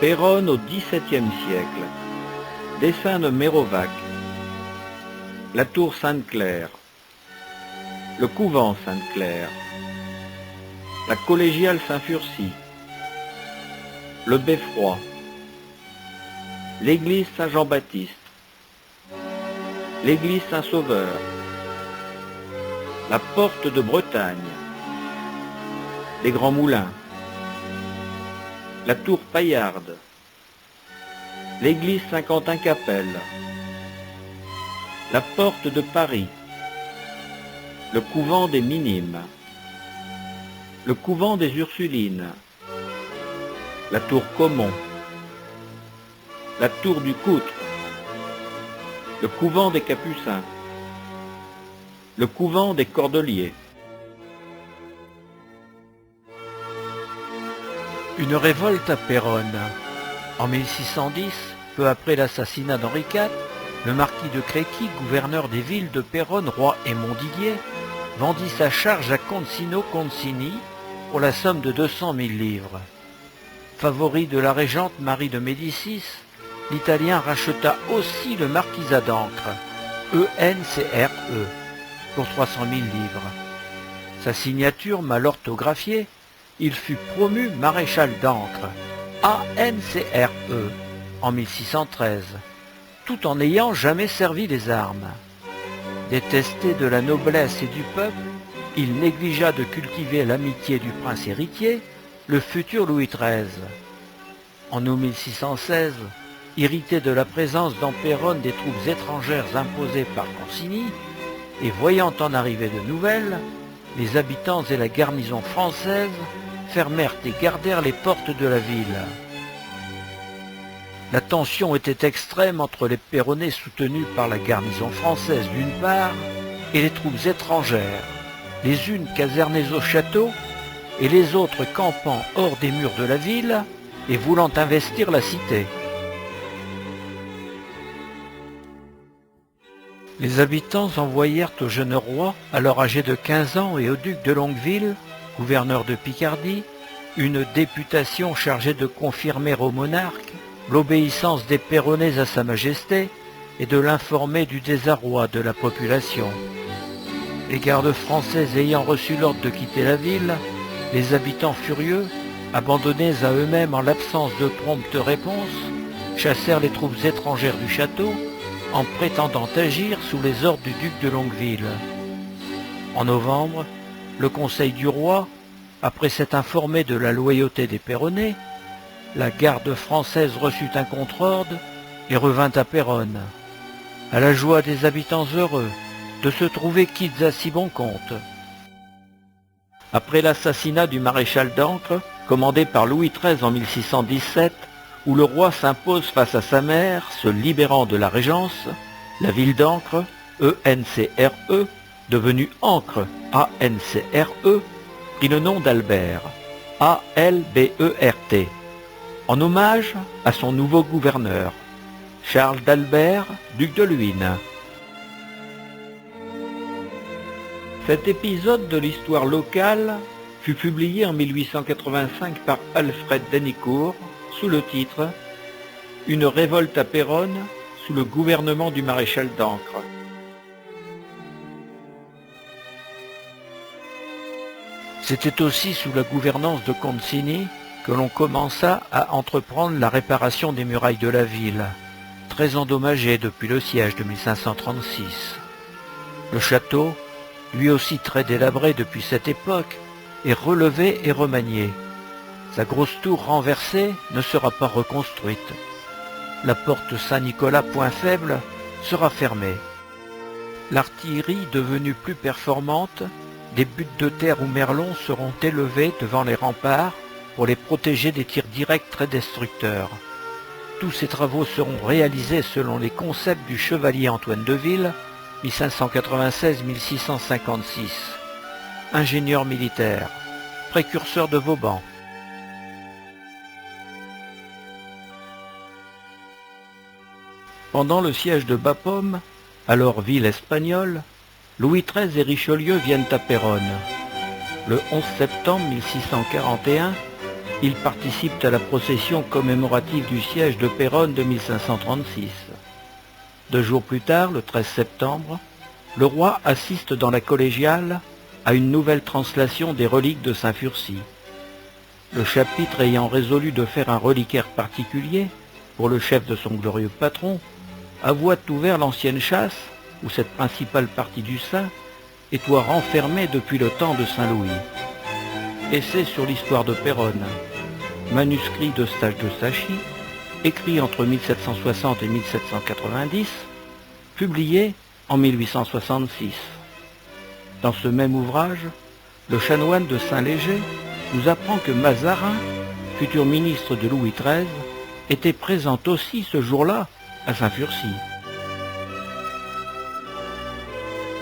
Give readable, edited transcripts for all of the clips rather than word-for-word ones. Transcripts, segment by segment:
Péronne au XVIIe siècle. Dessin de Mérovac. La tour Sainte-Claire. Le couvent Sainte-Claire. La collégiale Saint-Furcy. Le Beffroi. L'église Saint-Jean-Baptiste. L'église Saint-Sauveur. La porte de Bretagne. Les Grands Moulins. La tour Paillarde. L'église Saint-Quentin-Capelle. La porte de Paris. Le couvent des Minimes. Le couvent des Ursulines. La tour Caumont. La tour du Coutre. Le couvent des Capucins. Le couvent des Cordeliers. Une révolte à Péronne. En 1610, peu après l'assassinat d'Henri IV, le marquis de Créqui, gouverneur des villes de Péronne, Roye et Montdidier, vendit sa charge à Concino Concini pour la somme de 200 000 livres. Favori de la régente Marie de Médicis, l'Italien racheta aussi le marquisat d'Ancre, ENCRE, pour 300 000 livres. Sa signature mal orthographiée, il fut promu maréchal d'Ancre, ANCRE, en 1613, tout en n'ayant jamais servi les armes. Détesté de la noblesse et du peuple, il négligea de cultiver l'amitié du prince héritier, le futur Louis XIII. En août 1616, irrité de la présence dans Péronne des troupes étrangères imposées par Concini, et voyant en arriver de nouvelles, les habitants et la garnison française fermèrent et gardèrent les portes de la ville. La tension était extrême entre les Péronnais soutenus par la garnison française d'une part et les troupes étrangères, les unes casernées au château et les autres campant hors des murs de la ville et voulant investir la cité. Les habitants envoyèrent au jeune roi, alors âgé de 15 ans, et au duc de Longueville, gouverneur de Picardie, une députation chargée de confirmer au monarque l'obéissance des Péronnais à sa majesté et de l'informer du désarroi de la population. Les gardes français ayant reçu l'ordre de quitter la ville, les habitants furieux, abandonnés à eux-mêmes en l'absence de prompte réponse, chassèrent les troupes étrangères du château en prétendant agir sous les ordres du duc de Longueville. En novembre, le conseil du roi, après s'être informé de la loyauté des Péronnais, la garde française reçut un contre-ordre et revint à Péronne, à la joie des habitants heureux de se trouver quittes à si bon compte. Après l'assassinat du maréchal d'Ancre, commandé par Louis XIII en 1617, où le roi s'impose face à sa mère, se libérant de la régence, la ville d'Ancre, ENCRE, devenue Ancre, ANCRE, prit le nom d'Albert, ALBERT, en hommage à son nouveau gouverneur, Charles d'Albert, duc de Luynes. Cet épisode de l'histoire locale fut publié en 1885 par Alfred Denicourt sous le titre « Une révolte à Péronne sous le gouvernement du maréchal d'Ancre ». C'était aussi sous la gouvernance de Concini que l'on commença à entreprendre la réparation des murailles de la ville, très endommagées depuis le siège de 1536. Le château, lui aussi très délabré depuis cette époque, est relevé et remanié. Sa grosse tour renversée ne sera pas reconstruite. La porte Saint-Nicolas, point faible, sera fermée. L'artillerie devenue plus performante, des buttes de terre ou merlons seront élevées devant les remparts pour les protéger des tirs directs très destructeurs. Tous ces travaux seront réalisés selon les concepts du chevalier Antoine de Ville, 1596-1656, ingénieur militaire, précurseur de Vauban. Pendant le siège de Bapaume, alors ville espagnole, Louis XIII et Richelieu viennent à Péronne. Le 11 septembre 1641, Ils participent à la procession commémorative du siège de Péronne de 1536. 2 jours plus tard, le 13 septembre, le roi assiste dans la collégiale à une nouvelle translation des reliques de Saint Furcy. Le chapitre ayant résolu de faire un reliquaire particulier pour le chef de son glorieux patron, avoua ouvert l'ancienne chasse, où cette principale partie du saint était renfermée depuis le temps de Saint Louis. Essai sur l'histoire de Péronne, manuscrit d'Eustache de Sachy, écrit entre 1760 et 1790, publié en 1866. Dans ce même ouvrage, le chanoine de Saint-Léger nous apprend que Mazarin, futur ministre de Louis XIII, était présent aussi ce jour-là à Saint-Furcy.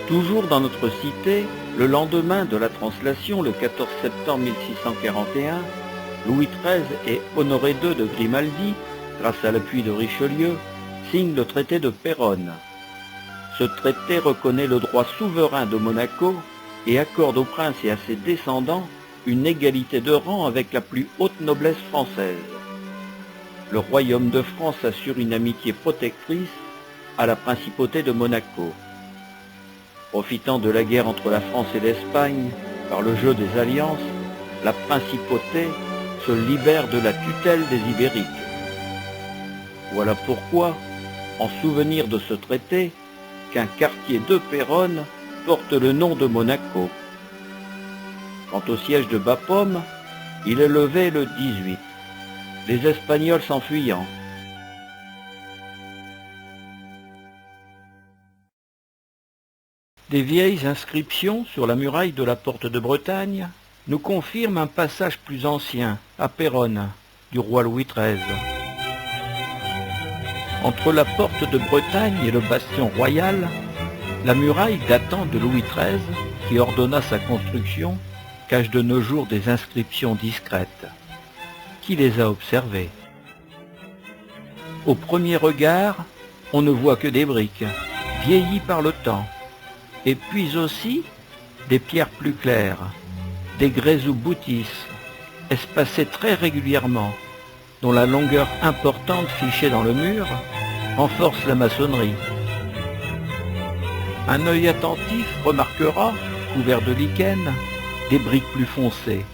Toujours dans notre cité, le lendemain de la translation, le 14 septembre 1641, Louis XIII et Honoré II de Grimaldi, grâce à l'appui de Richelieu, signent le traité de Péronne. Ce traité reconnaît le droit souverain de Monaco et accorde au prince et à ses descendants une égalité de rang avec la plus haute noblesse française. Le royaume de France assure une amitié protectrice à la principauté de Monaco. Profitant de la guerre entre la France et l'Espagne par le jeu des alliances, la principauté se libère de la tutelle des Ibériques. Voilà pourquoi, en souvenir de ce traité, qu'un quartier de Péronne porte le nom de Monaco. Quant au siège de Bapaume, il est levé le 18, les Espagnols s'enfuyant. Des vieilles inscriptions sur la muraille de la porte de Bretagne nous confirment un passage plus ancien, à Péronne, du roi Louis XIII. Entre la porte de Bretagne et le bastion royal, la muraille datant de Louis XIII, qui ordonna sa construction, cache de nos jours des inscriptions discrètes. Qui les a observées? Au premier regard, on ne voit que des briques, vieillies par le temps, et puis aussi des pierres plus claires, des grès ou boutisses, espacées très régulièrement, dont la longueur importante fichée dans le mur renforce la maçonnerie. Un œil attentif remarquera, couvert de lichen, des briques plus foncées,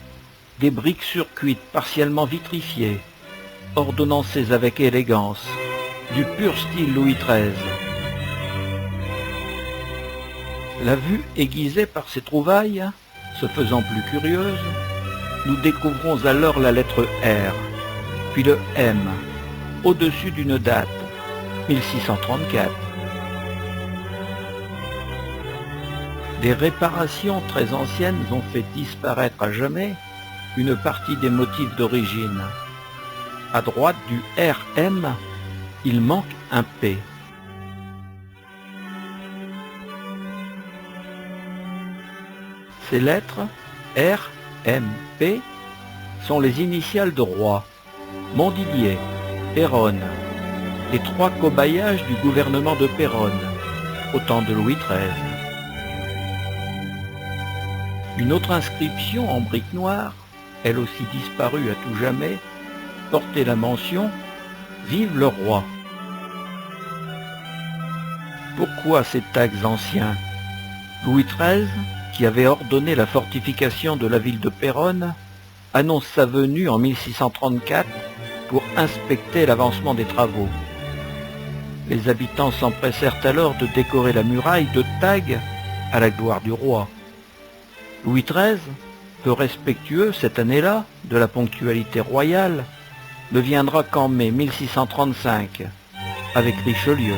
des briques surcuites partiellement vitrifiées, ordonnancées avec élégance, du pur style Louis XIII. La vue aiguisée par ces trouvailles, se faisant plus curieuse, nous découvrons alors la lettre R, puis le M, au-dessus d'une date, 1634. Des réparations très anciennes ont fait disparaître à jamais une partie des motifs d'origine. À droite du RM, il manque un P. Ces lettres, R, M, P, sont les initiales de Roi, Montdidier, Péronne, les 3 cobayages du gouvernement de Péronne, au temps de Louis XIII. Une autre inscription en brique noire, elle aussi disparue à tout jamais, portait la mention « Vive le roi ». Pourquoi ces tags anciens? Louis XIII, qui avait ordonné la fortification de la ville de Péronne, annonce sa venue en 1634 pour inspecter l'avancement des travaux. Les habitants s'empressèrent alors de décorer la muraille de tags à la gloire du roi. Louis XIII, peu respectueux cette année-là de la ponctualité royale, ne viendra qu'en mai 1635 avec Richelieu.